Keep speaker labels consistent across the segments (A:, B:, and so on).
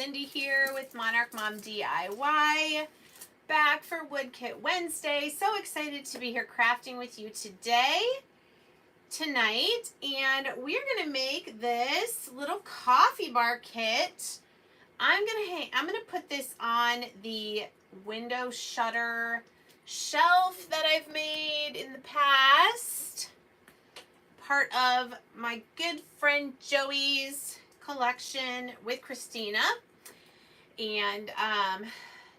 A: Cindy here with Monarch Mom DIY, back for Wood Kit Wednesday. So excited to be here crafting with you tonight, and we're gonna make this little coffee bar kit. I'm gonna put this on the window shutter shelf that I've made in the past, part of my good friend Joey's collection with Christina, and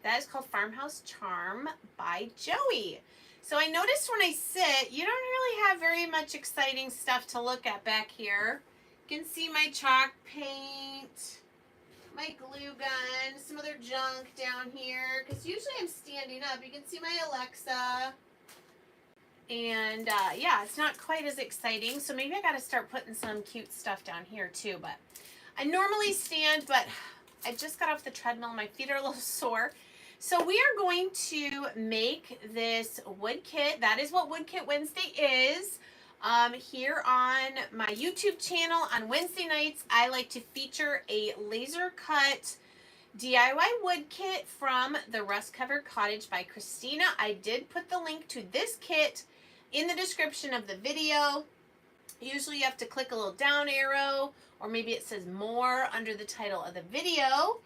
A: that is called Farmhouse Charm by Joey. So I noticed when I sit, you don't really have very much exciting stuff to look at back here. You can see my chalk paint, my glue gun, some other junk down here, because usually I'm standing up. You can see my Alexa. And yeah, it's not quite as exciting, so maybe I got to start putting some cute stuff down here too. But I normally stand, but I just got off the treadmill. My feet are a little sore. So we are going to make this wood kit. That is what Wood Kit Wednesday is. Here on my YouTube channel on Wednesday nights, I like to feature a laser cut DIY wood kit from the Rust Covered Cottage by Christina. I did put the link to this kit in the description of the video. Usually you have to click a little down arrow, or maybe it says more under the title of the video,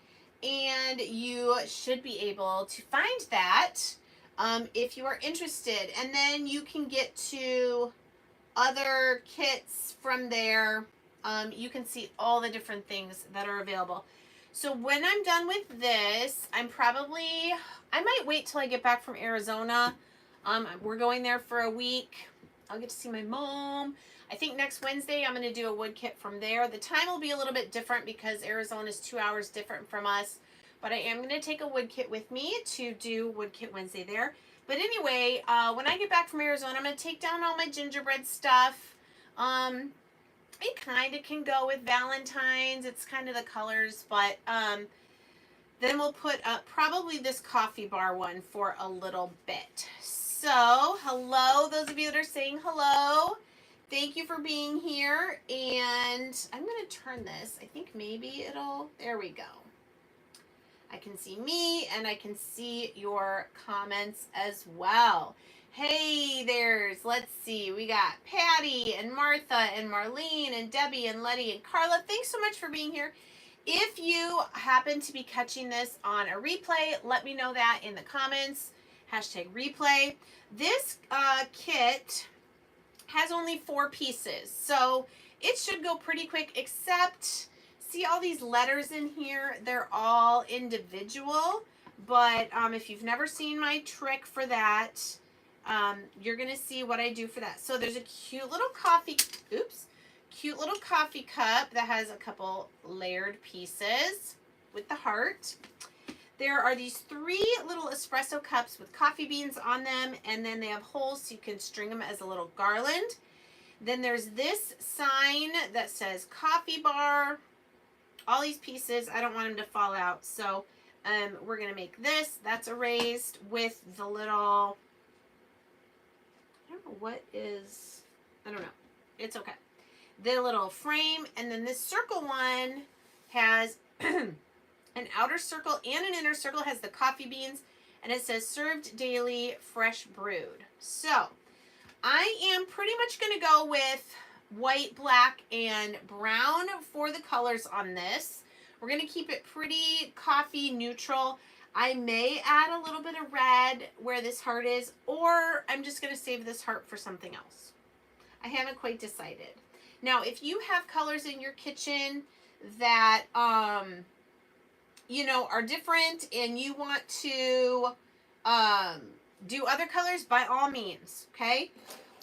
A: and you should be able to find that if you are interested. And then you can get to other kits from there. You can see all the different things that are available. So when I'm done with this, I might wait till I get back from Arizona. We're going there for a week. I'll get to see my mom. I think next Wednesday I'm going to do a wood kit from there. The time will be a little bit different because Arizona is 2 hours different from us. But I am going to take a wood kit with me to do Wood Kit Wednesday there. But anyway, when I get back from Arizona, I'm going to take down all my gingerbread stuff. It kind of can go with Valentine's. It's kind of the colors. But then we'll put up probably this coffee bar one for a little bit. So, hello, those of you that are saying hello. Thank you for being here. And I'm going to turn this. I think maybe there we go. I can see me and I can see your comments as well. Hey, let's see, we got Patty and Martha and Marlene and Debbie and Letty and Carla. Thanks so much for being here. If you happen to be catching this on a replay, let me know that in the comments. #replay. This kit has only 4 pieces, so it should go pretty quick, except see all these letters in here? They're all individual, but if you've never seen my trick for that, you're gonna see what I do for that. So there's a cute little coffee cup that has a couple layered pieces with the heart. There are these 3 little espresso cups with coffee beans on them, and then they have holes so you can string them as a little garland. Then there's this sign that says coffee bar. All these pieces, I don't want them to fall out, so we're going to make this. That's erased with the little, I don't know. It's okay. The little frame, and then this circle one has an outer circle and an inner circle, has the coffee beans, and it says served daily, fresh brewed. So I am pretty much going to go with white, black, and brown for the colors on this. We're going to keep it pretty coffee neutral. I may add a little bit of red where this heart is, or I'm just going to save this heart for something else. I haven't quite decided. Now, if you have colors in your kitchen that are different and you want to do other colors, by all means, okay?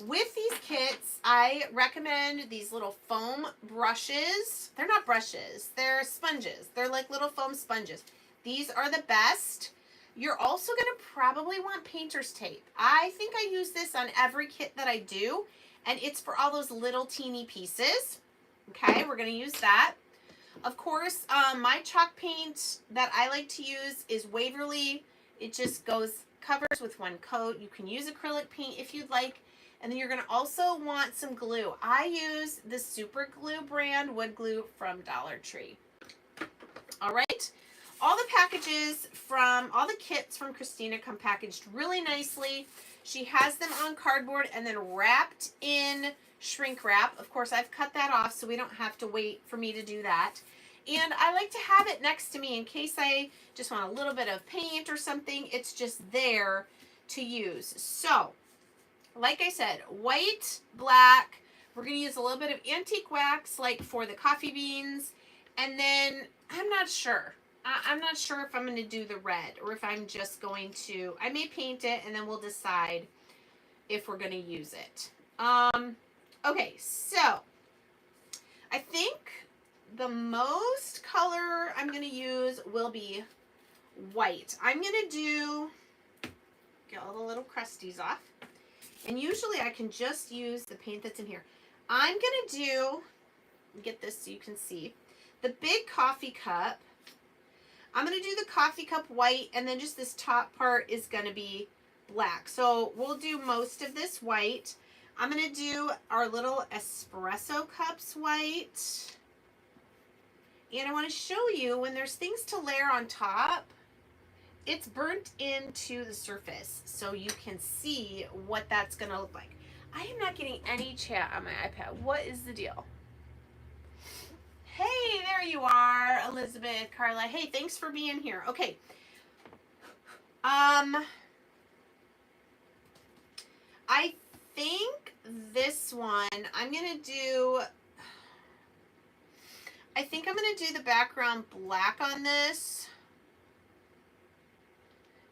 A: With these kits, I recommend these little foam brushes. They're not brushes, they're sponges. They're like little foam sponges. These are the best. You're also going to probably want painter's tape. I think I use this on every kit that I do, and it's for all those little teeny pieces. Okay, we're going to use that. Of course, my chalk paint that I like to use is Waverly. It just covers with one coat. You can use acrylic paint if you'd like. And then you're going to also want some glue. I use the Super Glue brand wood glue from Dollar Tree. All right, all the packages from, all the kits from Christina come packaged really nicely. She has them on cardboard and then wrapped in shrink wrap. Of course, I've cut that off so we don't have to wait for me to do that. And I like to have it next to me in case I just want a little bit of paint or something. It's just there to use. So, like I said, white, black. We're going to use a little bit of antique wax like for the coffee beans. And then I'm not sure. I'm not sure if I'm going to do the red or if I'm just going to, I may paint it and then we'll decide if we're going to use it. Okay, so I think the most color I'm going to use will be white. I'm going to do, get all the little crusties off. And usually I can just use the paint that's in here. I'm going to do, get this so you can see, the big coffee cup. I'm going to do the coffee cup white, and then just this top part is going to be black. So we'll do most of this white. I'm going to do our little espresso cups white. And I want to show you when there's things to layer on top, it's burnt into the surface so you can see what that's going to look like. I am not getting any chat on my iPad. What is the deal? Hey, there you are, Elizabeth, Carla. Hey, thanks for being here. Okay. I think this one, I'm going to do the background black on this.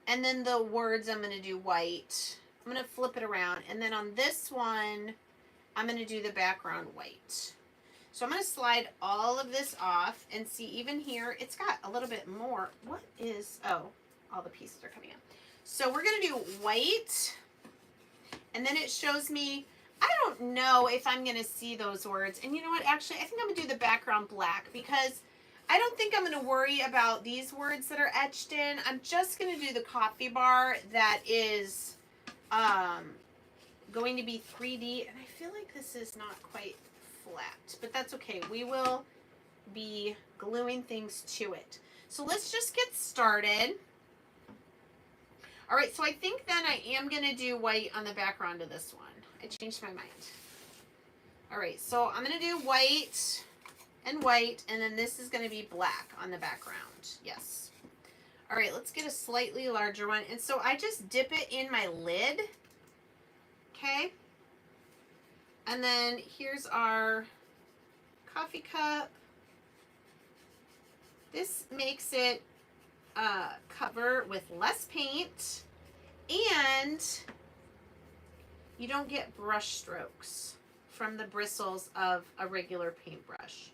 A: And then the words I'm going to do white. I'm going to flip it around. And then on this one, I'm going to do the background white. So I'm going to slide all of this off and see even here, it's got a little bit more. What is, oh, all the pieces are coming out. So we're going to do white. And then it shows me, I don't know if I'm going to see those words. And you know what? Actually, I think I'm going to do the background black because I don't think I'm going to worry about these words that are etched in. I'm just going to do the coffee bar that is going to be 3D. And I feel like this is not quite flat, but that's okay. We will be gluing things to it. So let's just get started. All right, so I think then I am going to do white on the background of this one. I changed my mind. All right, so I'm going to do white, and then this is going to be black on the background. Yes. All right, let's get a slightly larger one. And so I just dip it in my lid. Okay. And then here's our coffee cup. This makes it cover with less paint, and you don't get brush strokes from the bristles of a regular paintbrush.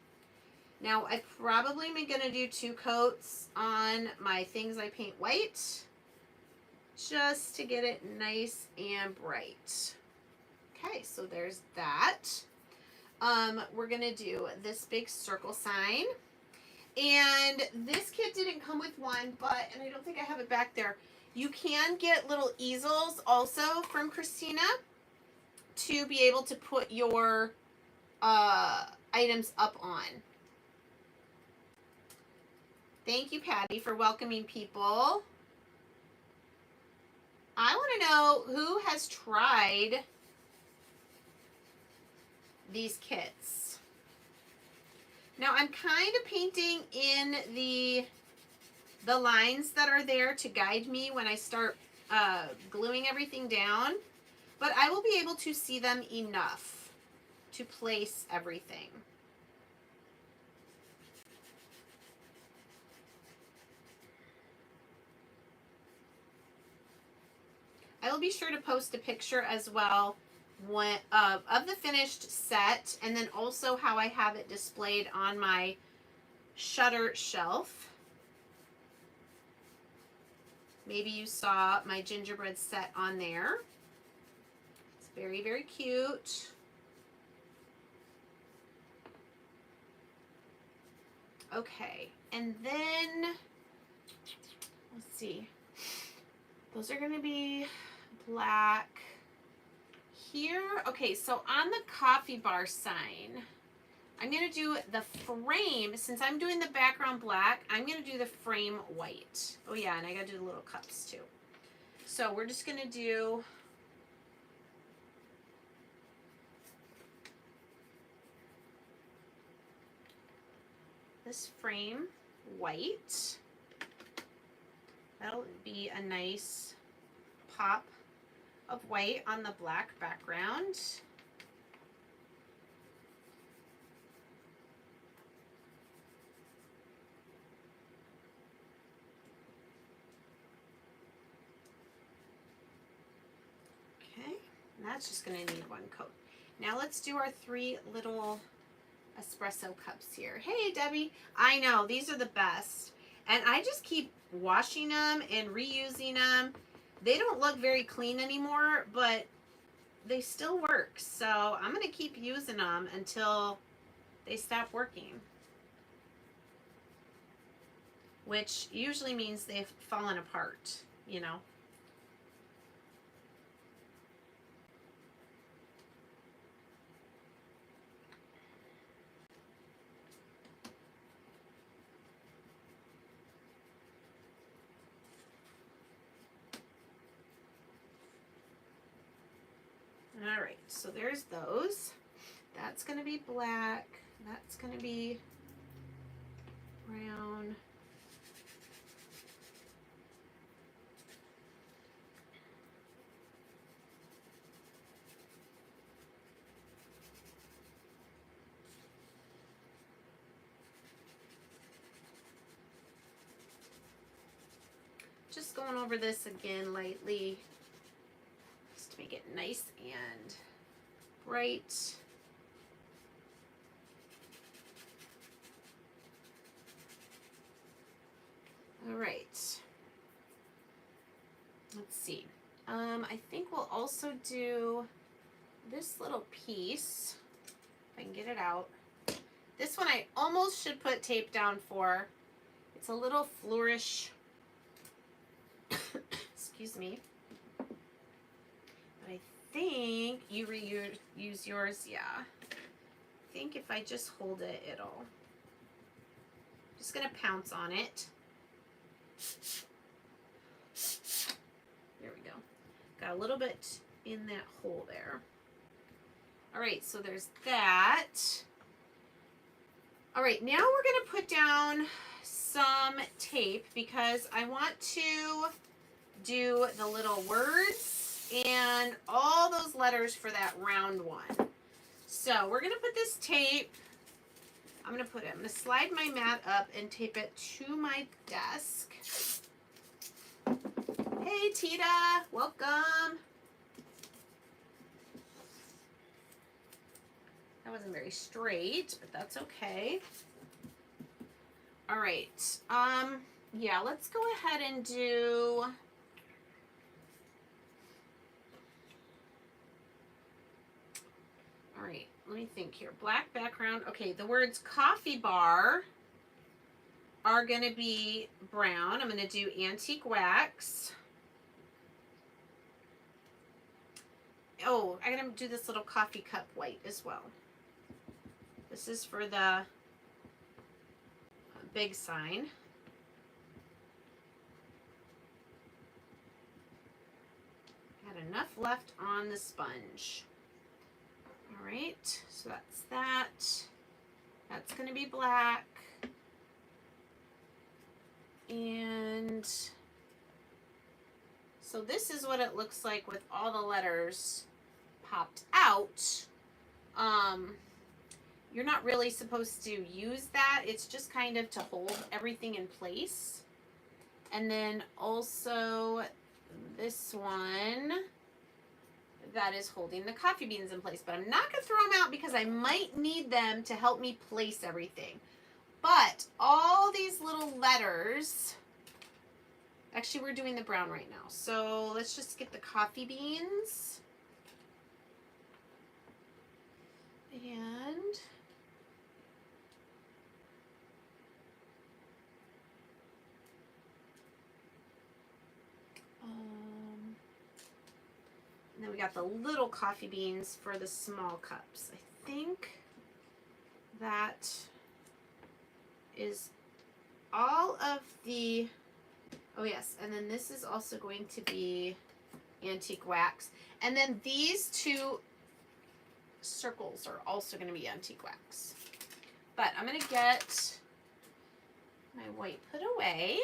A: Now, I probably am going to do 2 coats on my things I paint white, just to get it nice and bright. Okay, so there's that. We're going to do this big circle sign. And this kit didn't come with one, and I don't think I have it back there. You can get little easels also from Christina to be able to put your items up on. Thank you, Patty, for welcoming people. I want to know who has tried these kits. Now I'm kind of painting in the lines that are there to guide me when I start gluing everything down, but I will be able to see them enough to place everything. I will be sure to post a picture as well of the finished set, and then also how I have it displayed on my shutter shelf. Maybe you saw my gingerbread set on there. It's very, very cute. Okay, and then let's see. Those are going to be black here. Okay, so on the coffee bar sign, I'm going to do the frame. Since I'm doing the background black, I'm going to do the frame white. Oh yeah, and I got to do the little cups too. So we're just going to do this frame white. That'll be a nice pop of white on the black background. Okay, and that's just going to need one coat. Now let's do our 3 little espresso cups here. Hey Debbie, I know these are the best, and I just keep washing them and reusing them. They don't look very clean anymore, but they still work, so I'm gonna keep using them until they stop working, which usually means they've fallen apart, you know. All right, so there's those. That's gonna be black. That's gonna be brown. Just going over this again lightly, just to make it nice and bright. All right. Let's see. I think we'll also do this little piece, if I can get it out. This one I almost should put tape down for. It's a little flourish. Excuse me. But I think you reuse yours, yeah. I think if I just hold it, it'll. Just gonna pounce on it. There we go. Got a little bit in that hole there. All right, so there's that. All right, now we're gonna put down some tape because I want to do the little words and all those letters for that round one. So we're gonna put this tape, I'm gonna slide my mat up and tape it to my desk. Hey Tita, welcome. That wasn't very straight, but that's okay. All right, yeah, let's go ahead and do, all right, let me think here. Black background. Okay, the words coffee bar are gonna be brown. I'm gonna do antique wax. Oh, I'm gonna do this little coffee cup white as well. This is for the big sign. Got enough left on the sponge. All right, so that's that. That's gonna be black. And so this is what it looks like with all the letters popped out. You're not really supposed to use that. It's just kind of to hold everything in place. And then also this one that is holding the coffee beans in place. But I'm not going to throw them out because I might need them to help me place everything. But all these little letters, actually we're doing the brown right now. So let's just get the coffee beans. And then we got the little coffee beans for the small cups. I think that is all of the, oh yes, and then this is also going to be antique wax. And then these two circles are also going to be antique wax. But I'm going to get my white put away.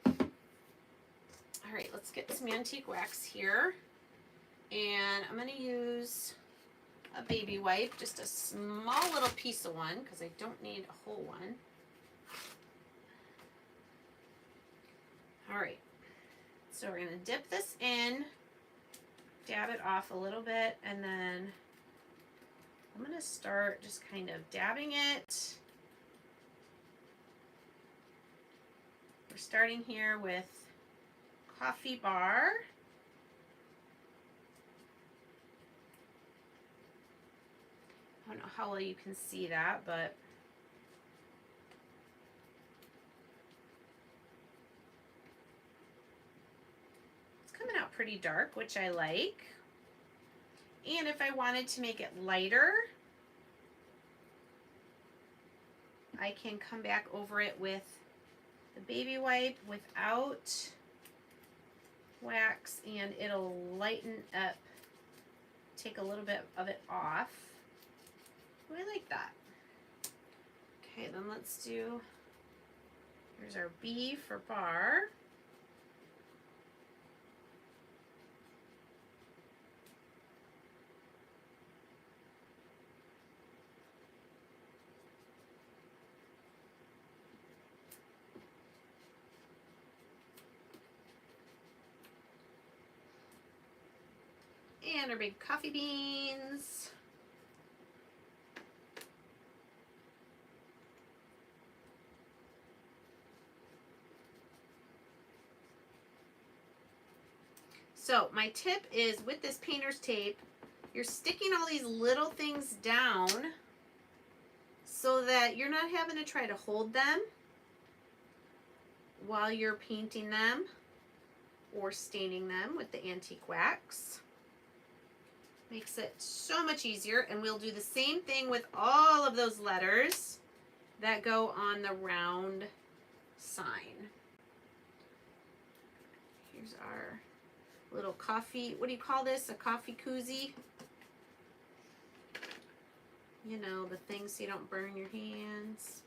A: All right, let's get some antique wax here. And I'm going to use a baby wipe, just a small little piece of one because I don't need a whole one. All right, so we're going to dip this in, dab it off a little bit, and then I'm going to start just kind of dabbing it. We're starting here with Coffee Bar. I don't know how well you can see that, but it's coming out pretty dark, which I like. And if I wanted to make it lighter, I can come back over it with the baby wipe without wax, and it'll lighten up, take a little bit of it off. I like that. Okay, then let's do, here's our B for bar. And our big coffee beans. So my tip is with this painter's tape, you're sticking all these little things down so that you're not having to try to hold them while you're painting them or staining them with the antique wax. Makes it so much easier, and we'll do the same thing with all of those letters that go on the round sign. Here's our little coffee, what do you call this? A coffee koozie? You know, the thing so you don't burn your hands.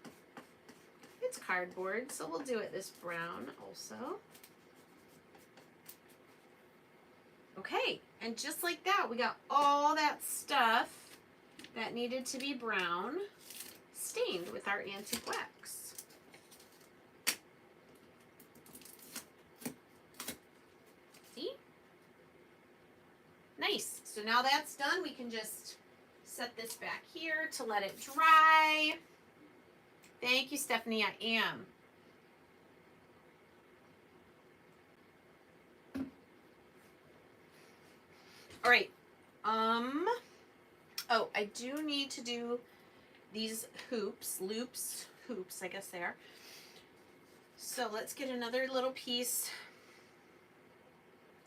A: It's cardboard, so we'll do it this brown also. Okay, and just like that, we got all that stuff that needed to be brown stained with our antique wax. See? Nice. So now that's done, we can just set this back here to let it dry. Thank you, Stephanie, I am. All right. Oh, I do need to do these loops, I guess they are. So let's get another little piece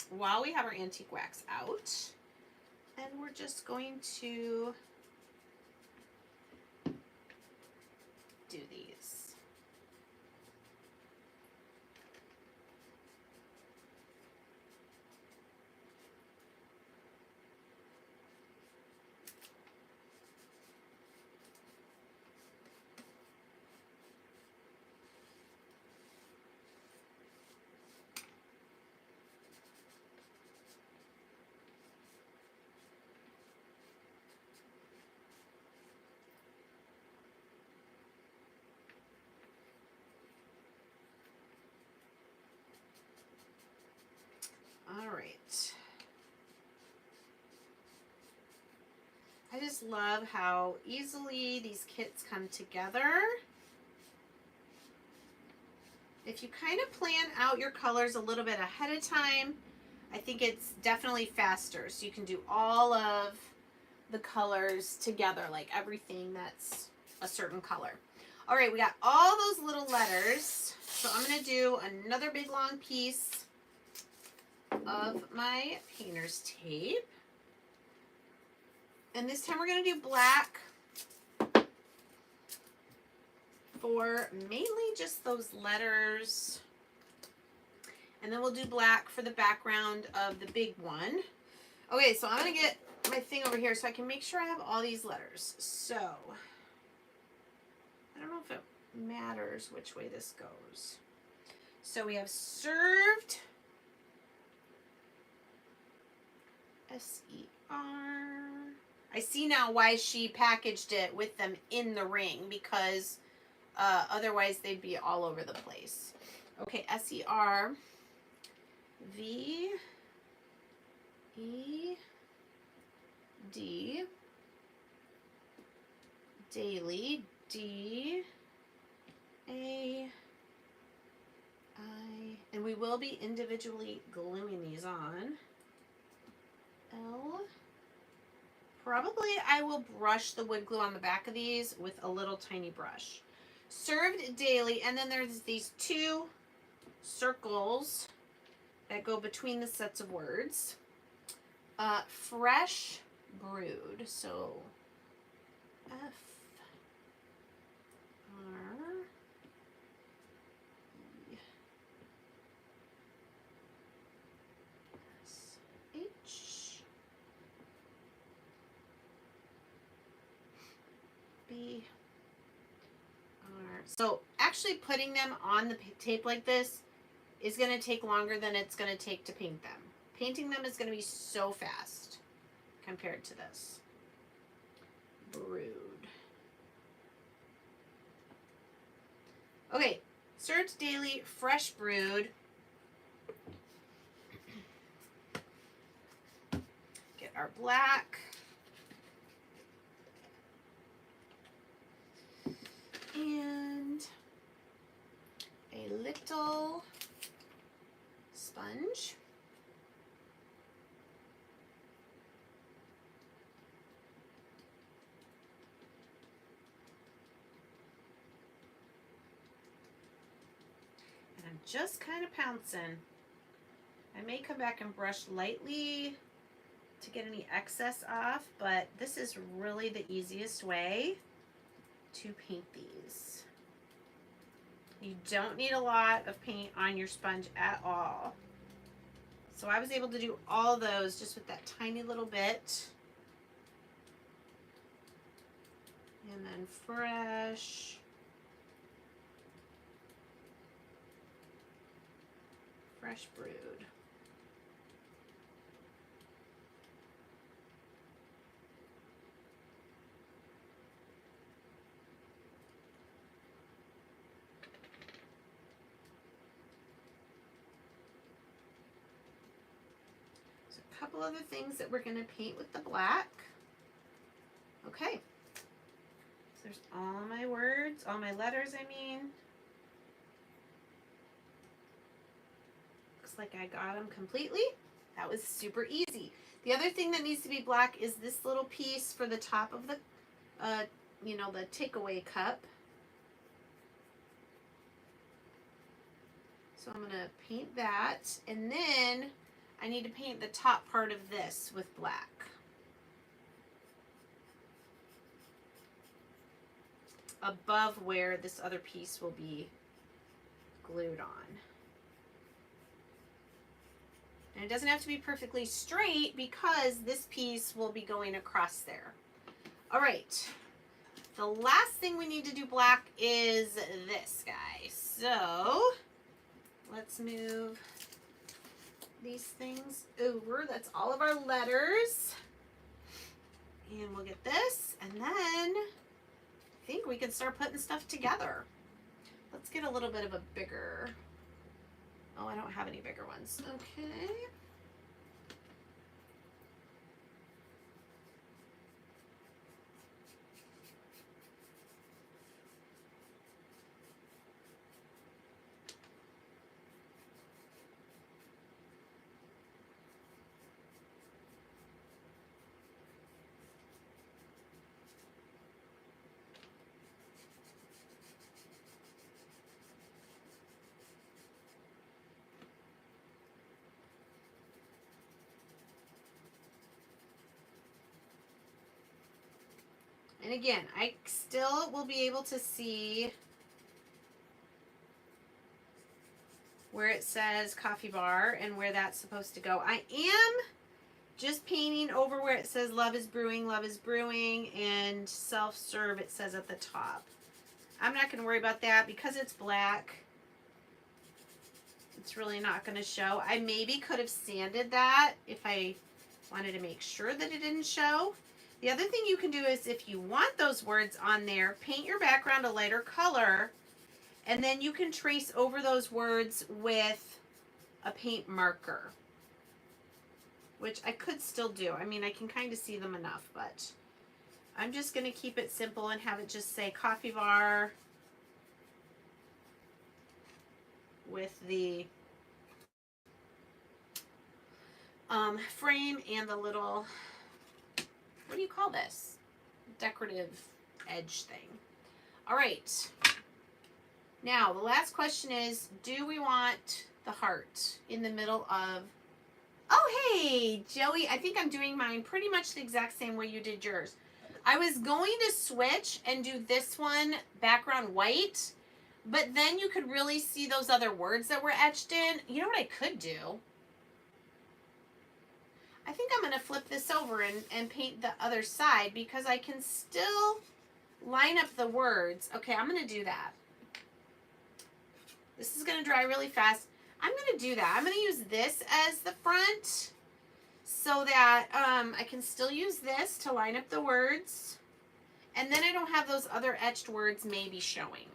A: while we have our antique wax out. And we're just going to do these. All right. I just love how easily these kits come together. If you kind of plan out your colors a little bit ahead of time, I think it's definitely faster. So you can do all of the colors together, like everything that's a certain color. All right, we got all those little letters. So I'm going to do another big long piece of my painter's tape. And this time we're going to do black for mainly just those letters. And then we'll do black for the background of the big one. Okay, so I'm going to get my thing over here so I can make sure I have all these letters. So, I don't know if it matters which way this goes. So we have served, S-E-R. I see now why she packaged it with them in the ring, because otherwise they'd be all over the place. Okay, S-E-R, V-E-D, daily, D-A, and we will be individually gluing these on. L. Probably I will brush the wood glue on the back of these with a little tiny brush. Served daily, and then there's these two circles that go between the sets of words. Fresh brewed, so F R E S H B R. So actually putting them on the tape like this is going to take longer than it's going to take to paint them. Painting them is going to be so fast compared to this. Brewed. Okay, served daily, fresh brewed. Get our black. And a little sponge. And I'm just kind of pouncing. I may come back and brush lightly to get any excess off, but this is really the easiest way to paint these. You don't need a lot of paint on your sponge at all. So I was able to do all those just with that tiny little bit. And then fresh. Fresh brewed. Couple other things that we're going to paint with the black. Okay. So there's all my words, all my letters, I mean. Looks like I got them completely. That was super easy. The other thing that needs to be black is this little piece for the top of the, you know, the takeaway cup. So I'm going to paint that, and then I need to paint the top part of this with black. Above where this other piece will be glued on. And it doesn't have to be perfectly straight because this piece will be going across there. All right. The last thing we need to do black is this guy. So let's move these things over. That's all of our letters. And we'll get this, and then I think we can start putting stuff together. Let's get a little bit of a bigger, oh, I don't have any bigger ones. Okay. And again, I still will be able to see where it says coffee bar and where that's supposed to go. I am just painting over where it says love is brewing, and self-serve it says at the top. I'm not going to worry about that because it's black. It's really not going to show. I maybe could have sanded that if I wanted to make sure that it didn't show. The other thing you can do is if you want those words on there, paint your background a lighter color, and then you can trace over those words with a paint marker, which I could still do. I mean, I can kind of see them enough, but I'm just going to keep it simple and have it just say coffee bar with the frame and the little, what do you call this? Decorative edge thing. All right. Now, the last question is, do we want the heart in the middle of, oh, hey, Joey, I think I'm doing mine pretty much the exact same way you did yours. I was going to switch and do this one background white, but then you could really see those other words that were etched in. You know what I could do? I think I'm going to flip this over and paint the other side because I can still line up the words. Okay, I'm going to do that. This is going to dry really fast. I'm going to do that. I'm going to use this as the front so that I can still use this to line up the words. And then I don't have those other etched words maybe showing.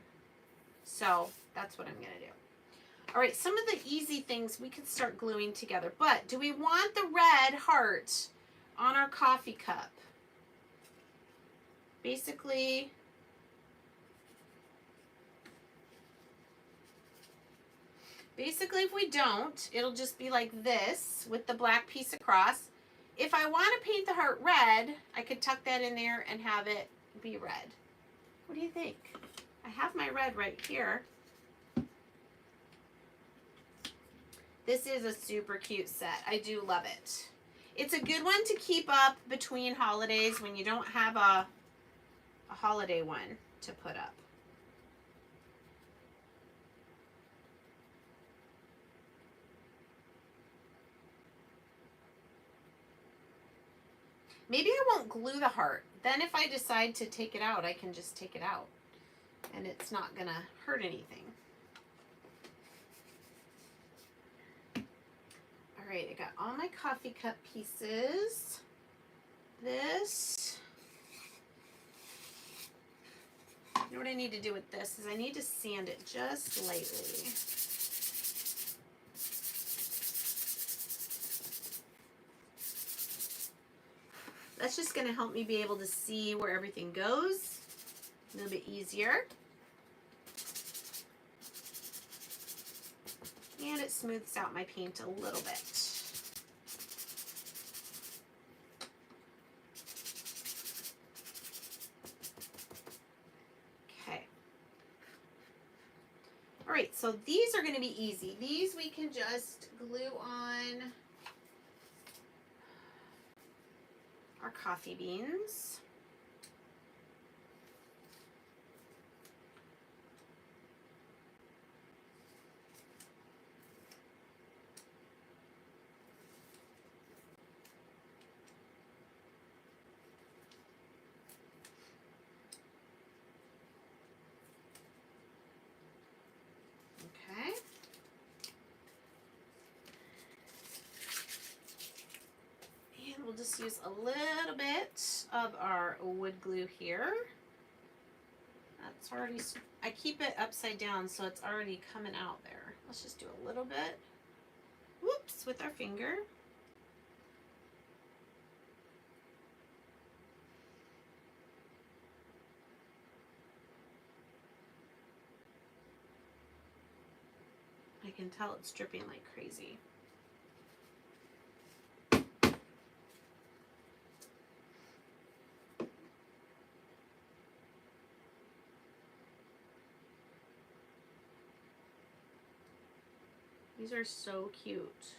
A: So that's what I'm going to do. All right, some of the easy things we could start gluing together. But do we want the red heart on our coffee cup? Basically, if we don't, it'll just be like this with the black piece across. If I want to paint the heart red, I could tuck that in there and have it be red. What do you think? I have my red right here. This is a super cute set. I do love it. It's a good one to keep up between holidays when you don't have a holiday one to put up. Maybe I won't glue the heart. Then if I decide to take it out, I can just take it out. And it's not going to hurt anything. All right, I got all my coffee cup pieces. This. You know what I need to do with this is I need to sand it just lightly. That's just going to help me be able to see where everything goes a little bit easier. And it smooths out my paint a little bit. Okay. All right, so these are going to be easy. These we can just glue on our coffee beans. Okay. And we'll just use a little bit of our wood glue here. That's already, I keep it upside down so it's already coming out there. Let's just do a little bit. Whoops, with our finger. I can tell it's dripping like crazy. These are so cute.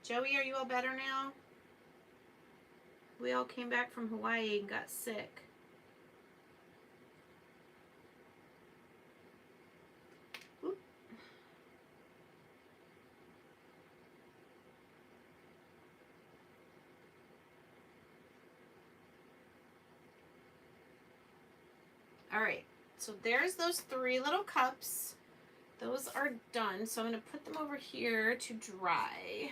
A: Joey, are you all better now? We all came back from Hawaii and got sick. Oop. All right, so there's those 3 little cups. Those are done, so I'm going to put them over here to dry.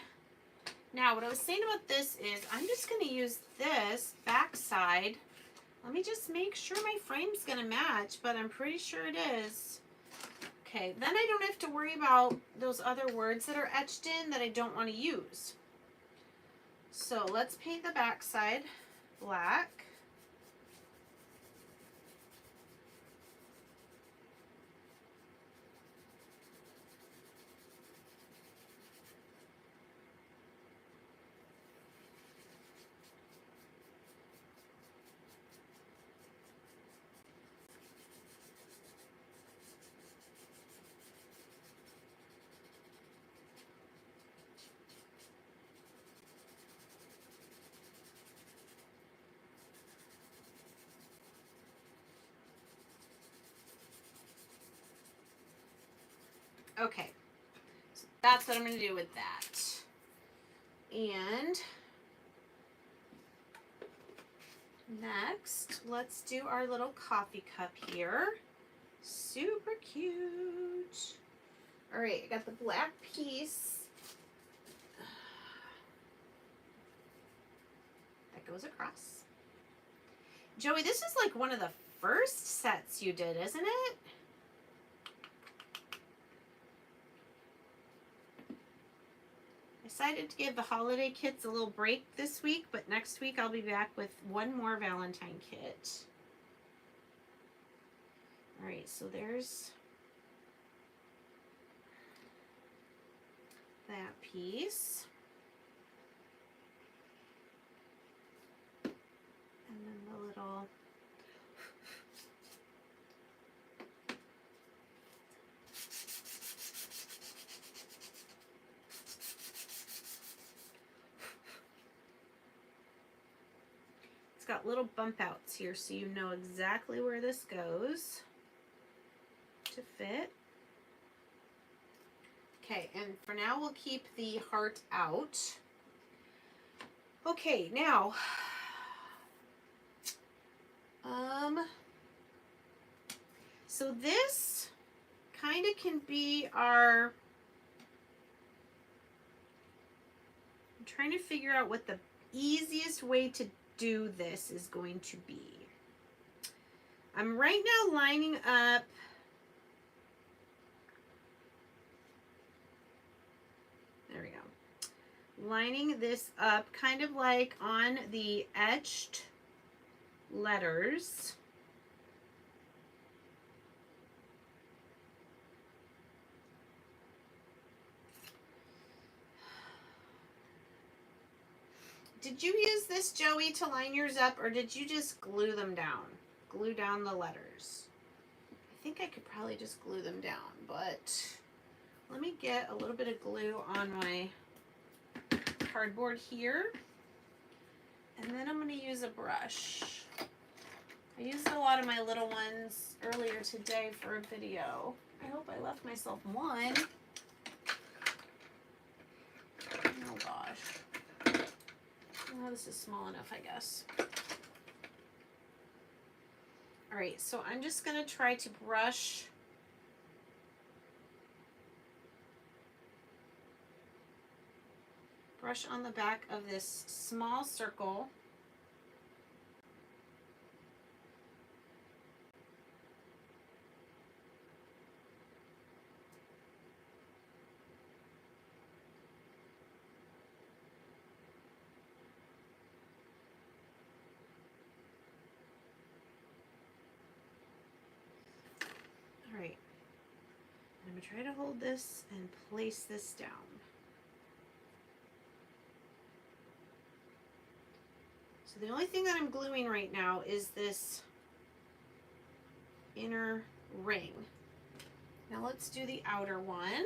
A: Now, what I was saying about this is I'm just going to use this back side. Let me just make sure my frame's going to match, but I'm pretty sure it is. Okay, then I don't have to worry about those other words that are etched in that I don't want to use. So let's paint the back side black. Okay, so that's what I'm going to do with that. And next, let's do our little coffee cup here. Super cute. All right, I got the black piece. That goes across. Joey, this is like one of the first sets you did, isn't it? Decided to give the holiday kits a little break this week, but next week I'll be back with one more Valentine kit. All right, so there's that piece. And then the little it's got little bump outs here so you know exactly where this goes to fit. Okay, and for now we'll keep the heart out. Okay, now so this kind of can be our, I'm trying to figure out what the easiest way to do this is going to be. I'm right now lining up there we go, lining this up kind of like on the etched letters. Did you use this, Joey, to line yours up, or did you just glue them down? Glue down the letters. I think I could probably just glue them down, but let me get a little bit of glue on my cardboard here. And then I'm going to use a brush. I used a lot of my little ones earlier today for a video. I hope I left myself one. Oh gosh. Oh, this is small enough, I guess. All right, so I'm just going to try to brush on the back of this small circle. All right, I'm going to try to hold this and place this down. So the only thing that I'm gluing right now is this inner ring. Now let's do the outer one.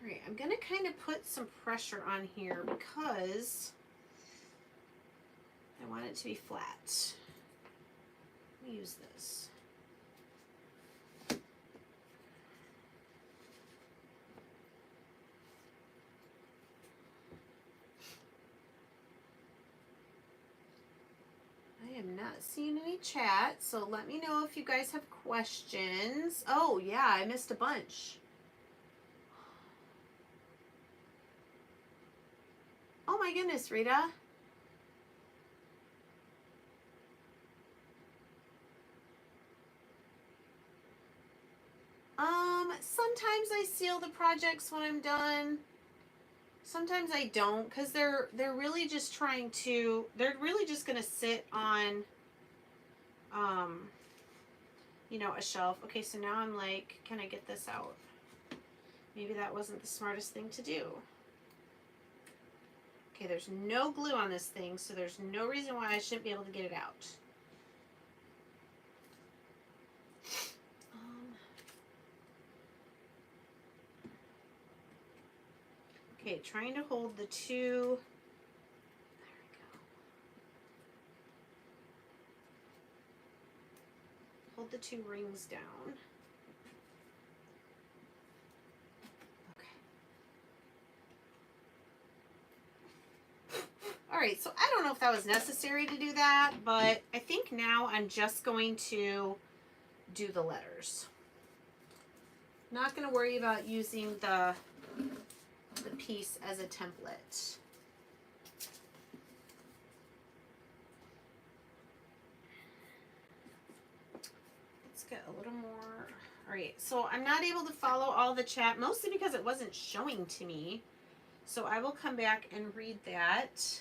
A: All right, I'm going to kind of put some pressure on here because I want it to be flat. Let me use this. I am not seeing any chat, so let me know if you guys have questions. Oh, yeah, I missed a bunch. Oh my goodness, Rita. Sometimes I seal the projects when I'm done. Sometimes I don't, because they're really just trying to, they're really just gonna sit on you know, a shelf. Okay, so now I'm like, can I get this out? Maybe that wasn't the smartest thing to do. Okay, there's no glue on this thing, so there's no reason why I shouldn't be able to get it out. Okay, trying to hold the two. There we go. Hold the two rings down. Okay. All right, so I don't know if that was necessary to do that, but I think now I'm just going to do the letters. Not going to worry about using the piece as a template. Let's get a little more. All right, so I'm not able to follow all the chat, mostly because it wasn't showing to me. So I will come back and read that.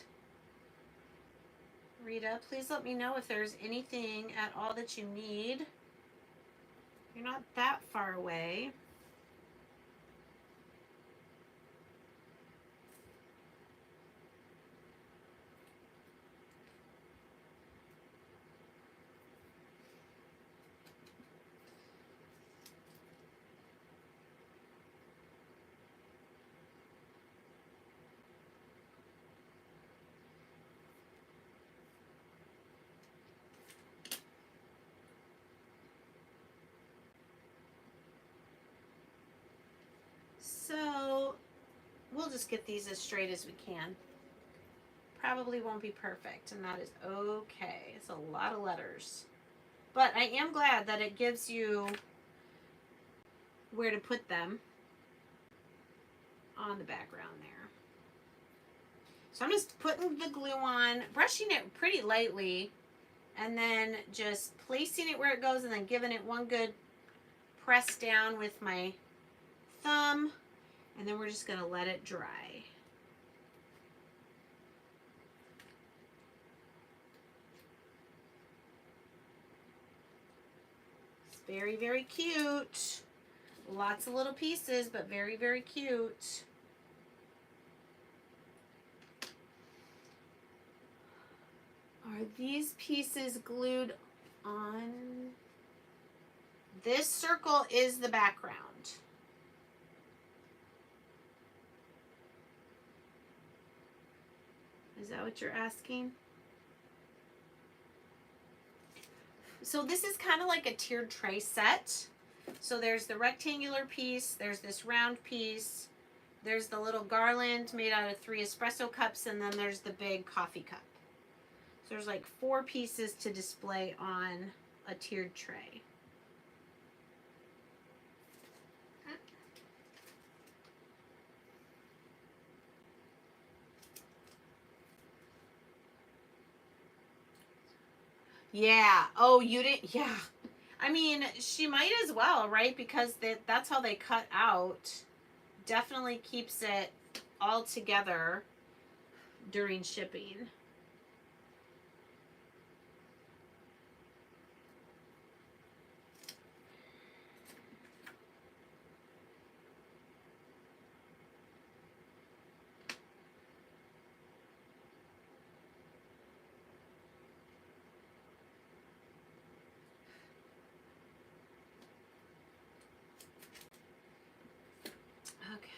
A: Rita, please let me know if there's anything at all that you need. You're not that far away. So we'll just get these as straight as we can. Probably won't be perfect, and that is okay. It's a lot of letters. But I am glad that it gives you where to put them on the background there. So I'm just putting the glue on, brushing it pretty lightly, and then just placing it where it goes and then giving it one good press down with my thumb, and then we're just going to let it dry. It's very, very cute. Lots of little pieces, but very, very cute. Are these pieces glued on? This circle is the background. Is that what you're asking? So this is kind of like a tiered tray set. So there's the rectangular piece, there's this round piece, there's the little garland made out of 3 espresso cups, and then there's the big coffee cup. So there's like 4 pieces to display on a tiered tray. Yeah. Oh, you didn't? Yeah. I mean, she might as well, right? Because that's how they cut out. Definitely keeps it all together during shipping. Okay.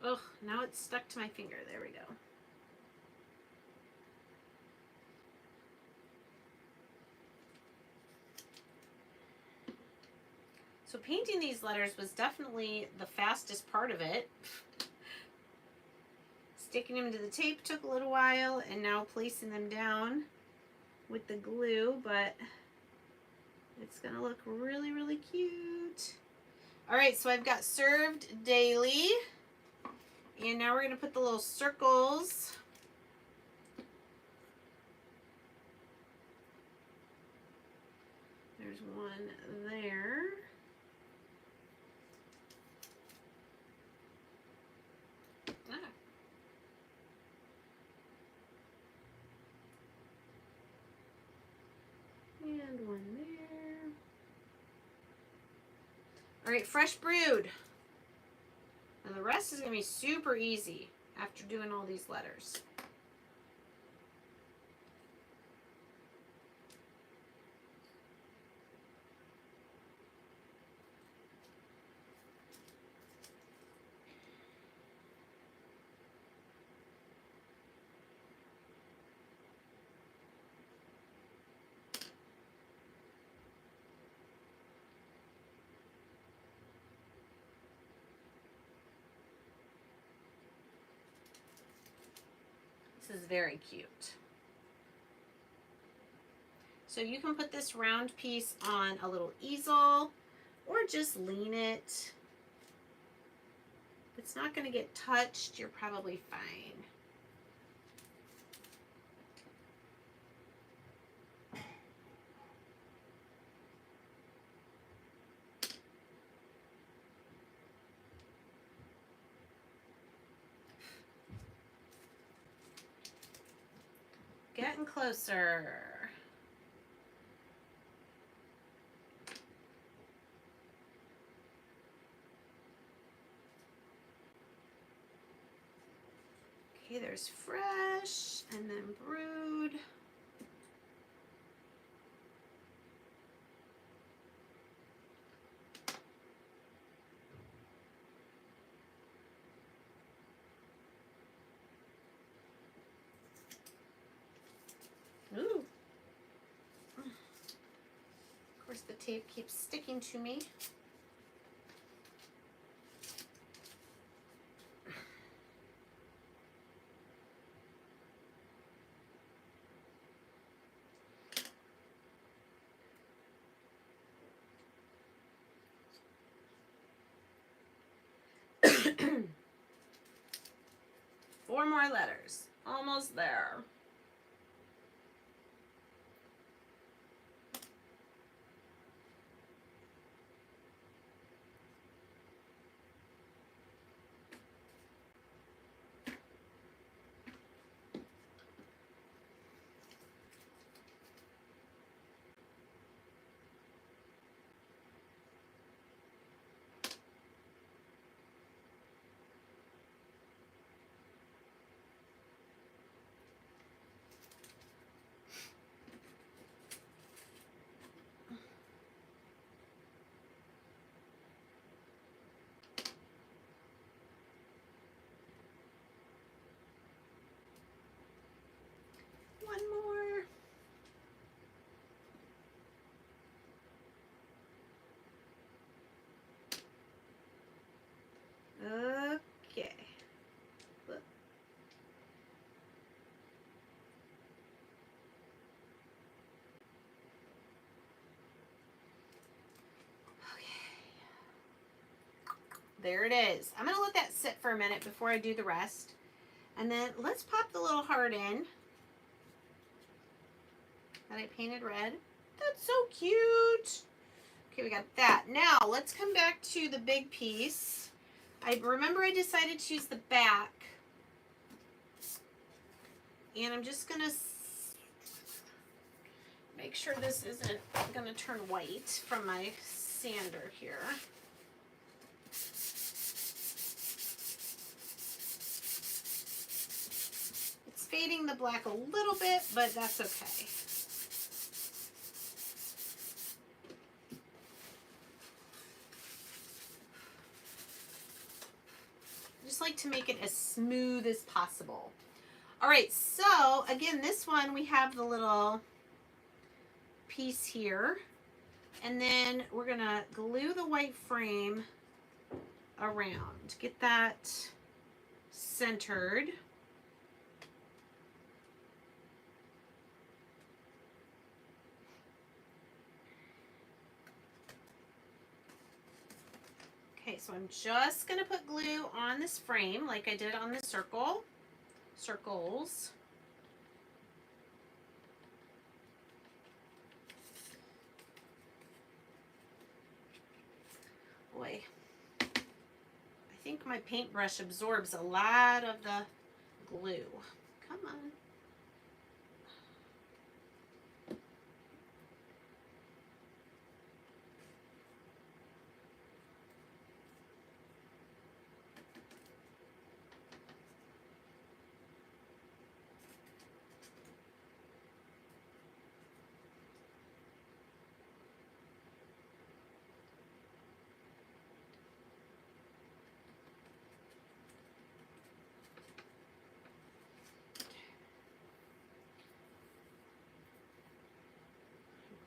A: Ugh, now it's stuck to my finger. There we go. So painting these letters was definitely the fastest part of it. Sticking them to the tape took a little while, and now placing them down with the glue, but it's gonna look really, really cute. All right, so I've got served daily, and now we're gonna put the little circles. There's one there. And one there. All right, fresh brewed. And the rest is going to be super easy after doing all these letters. This is very cute. So you can put this round piece on a little easel or just lean it. If it's not going to get touched, you're probably fine. Getting closer. Okay, there's fresh and then brewed. Ooh. Of course, the tape keeps sticking to me. Four more letters. Almost there. One more. Okay. Look. Okay. There it is. I'm going to let that sit for a minute before I do the rest. And then let's pop the little heart in that I painted red. That's so cute. Okay, we got that. Now, let's come back to the big piece. I decided to use the back. And I'm just going to make sure this isn't going to turn white from my sander here. It's fading the black a little bit, but that's okay. like to make it as smooth as possible. All right, so again, this one we have the little piece here, and then we're gonna glue the white frame around. Get that centered. Okay, so I'm just gonna put glue on this frame like I did on the circles. Boy, I think my paintbrush absorbs a lot of the glue. Come on.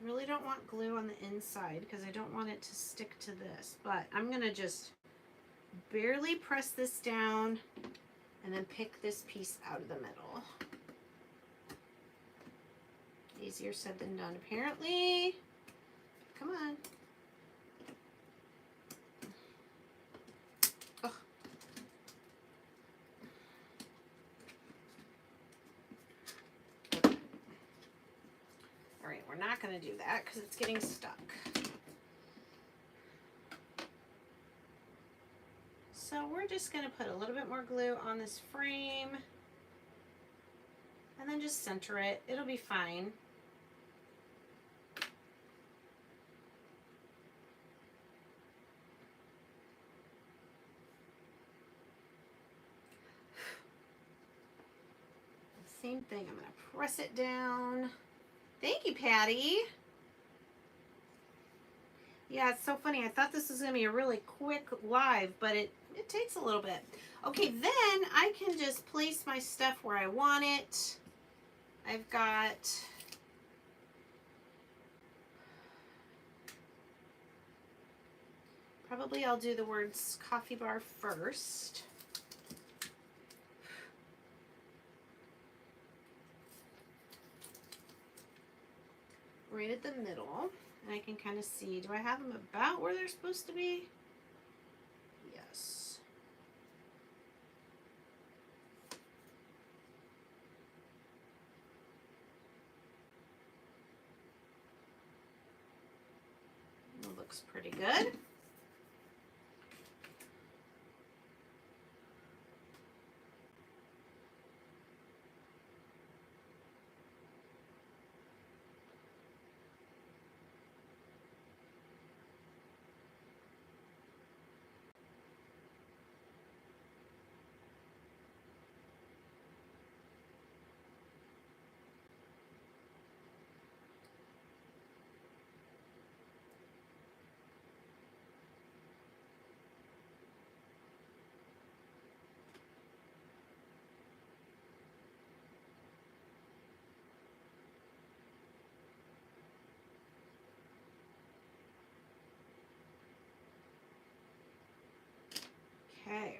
A: Really don't want glue on the inside because I don't want it to stick to this, but I'm gonna just barely press this down and then pick this piece out of the middle. Easier said than done, apparently. Come on. Oh. All right, we're not gonna do that because it's getting stuck. So we're just gonna put a little bit more glue on this frame and then just center it. It'll be fine. Same thing, I'm gonna press it down. Thank you, Patty. Yeah, it's so funny. I thought this was gonna be a really quick live, but it takes a little bit. Okay, then I can just place my stuff where I want it. I've got probably I'll do the words coffee bar first. Right at the middle, and I can kind of see, do I have them about where they're supposed to be? Yes. It looks pretty good. Okay.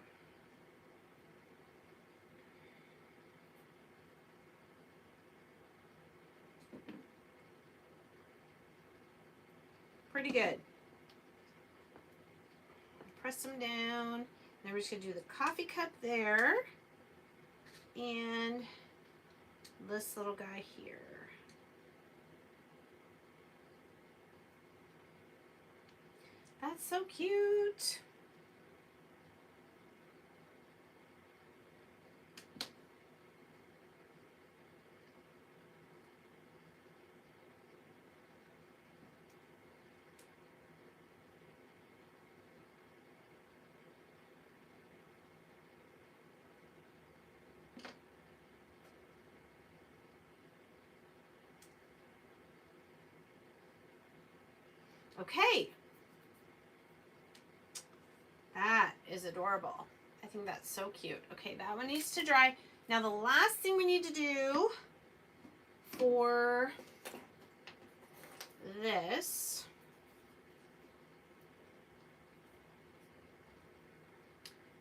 A: Pretty good. Press them down. Now we're just gonna do the coffee cup there and this little guy here. That's so cute. Okay. That is adorable. I think that's so cute. Okay, that one needs to dry. Now the last thing we need to do for this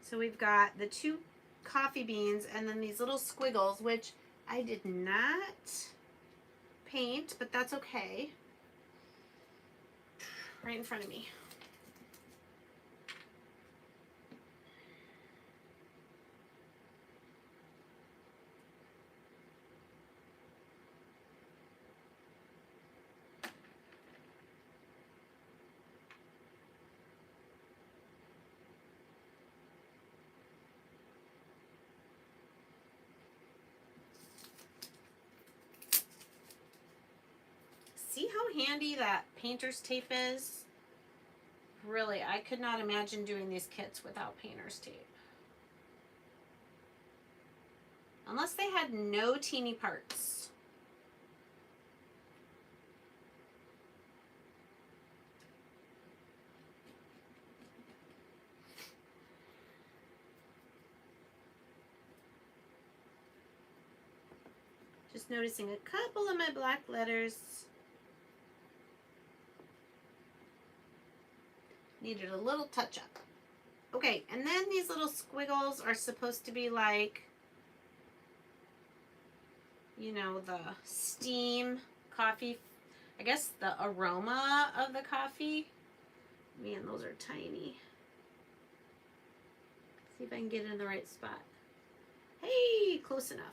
A: so we've got the 2 coffee beans and then these little squiggles, which I did not paint, but that's okay. Right in front of me. See how handy that painter's tape is? Really, I could not imagine doing these kits without painter's tape. Unless they had no teeny parts. Just noticing a couple of my black letters. Needed a little touch up. Okay, and then these little squiggles are supposed to be like, you know, the steam coffee, I guess the aroma of the coffee. Man, those are tiny. See if I can get in the right spot. Hey, close enough.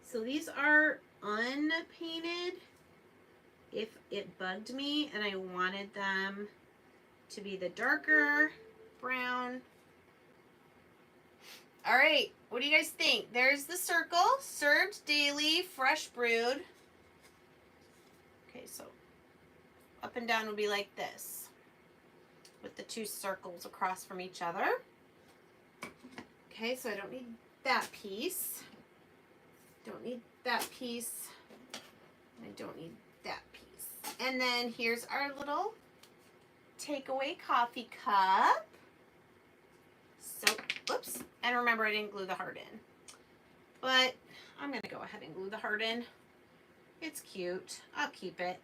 A: So these are unpainted. If it bugged me and I wanted them to be the darker brown. All right, what do you guys think? There's the circle, served daily, fresh brewed. Okay, so up and down would be like this with the 2 circles across from each other. Okay, so I don't need that piece. Don't need that piece. I don't need that piece. And then here's our little takeaway coffee cup. So, oops. And remember, I didn't glue the heart in. But I'm going to go ahead and glue the heart in. It's cute. I'll keep it.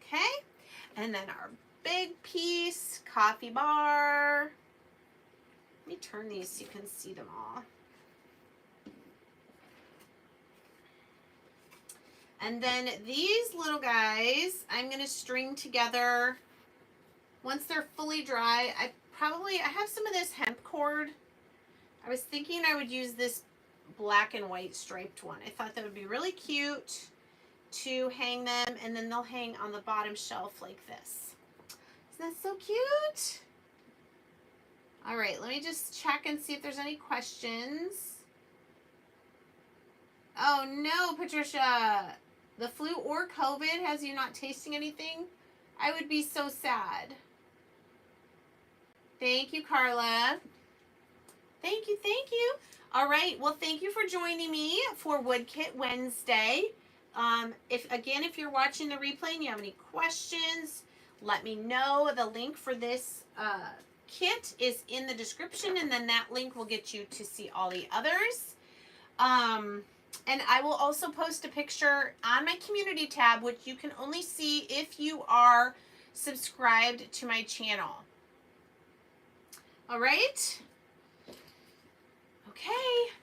A: Okay. And then our big piece, coffee bar. Let me turn these so you can see them all. And then these little guys, I'm going to string together once they're fully dry. I have some of this hemp cord. I was thinking I would use this black and white striped one. I thought that would be really cute to hang them, and then they'll hang on the bottom shelf like this. Isn't that so cute? All right, let me just check and see if there's any questions. Oh no, Patricia. The flu or COVID has you not tasting anything? I would be so sad. Thank you, Carla. Thank you, thank you. All right, well, thank you for joining me for Wood Kit Wednesday. If you're watching the replay and you have any questions, let me know. The link for this kit is in the description, and then that link will get you to see all the others. And I will also post a picture on my community tab, which you can only see if you are subscribed to my channel. All right. Okay.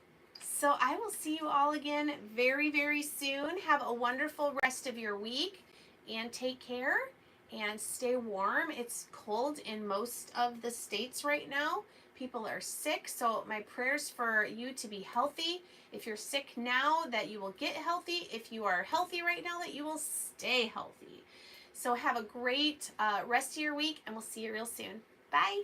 A: So I will see you all again very, very soon. Have a wonderful rest of your week and take care and stay warm. It's cold in most of the states right now. People are sick, so my prayers for you to be healthy. If you're sick now, that you will get healthy. If you are healthy right now, that you will stay healthy. So have a great rest of your week, and we'll see you real soon. Bye.